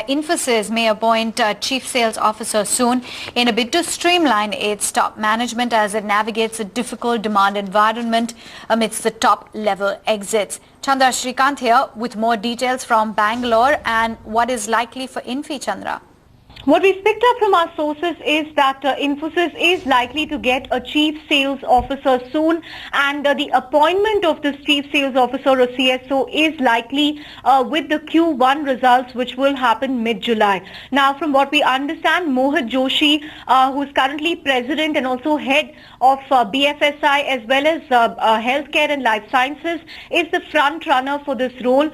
Infosys may appoint a chief sales officer soon in a bid to streamline its top management as it navigates a difficult demand environment amidst the top-level exits. Chandra Srikanth here with more details from Bangalore and what is likely for Infy, Chandra. What we've picked up from our sources is that Infosys is likely to get a chief sales officer soon, and the appointment of this chief sales officer or CSO is likely with the Q1 results, which will happen mid-July. Now, from what we understand, Mohit Joshi, who is currently president and also head of BFSI as well as healthcare and life sciences, is the front runner for this role.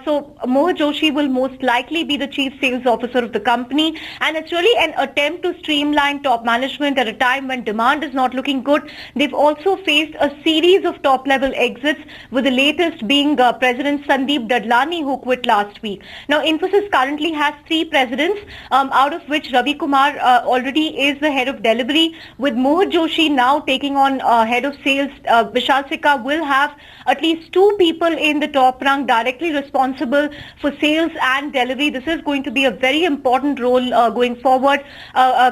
So Mohit Joshi will most likely be the chief sales officer of the company. And it's really an attempt to streamline top management at a time when demand is not looking good. They've also faced a series of top-level exits, with the latest being President Sandeep Dadlani, who quit last week. Now, Infosys currently has 3 presidents, out of which Ravi Kumar already is the head of delivery. With Mohit Joshi now taking on head of sales, Vishal Sikka will have at least 2 people in the top rung directly responsible for sales and delivery. This is going to be a very important role going forward,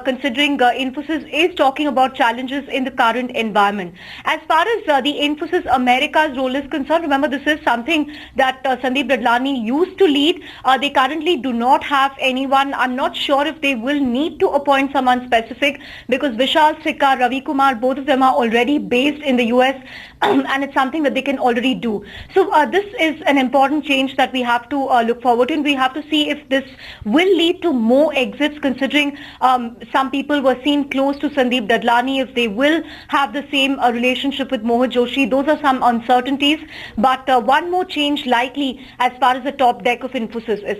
considering Infosys is talking about challenges in the current environment. As far as the Infosys America's role is concerned, remember this is something that Sandeep Dadlani used to lead. They currently do not have anyone. I'm not sure if they will need to appoint someone specific, because Vishal Sikka, Ravi Kumar, both of them are already based in the US and it's something that they can already do. So this is an important change that we have to look forward to, and we have to see if this will lead to more exits, considering some people were seen close to Sandeep Dadlani, if they will have the same relationship with Mohit Joshi. Those are some uncertainties, but one more change likely as far as the top deck of Infosys is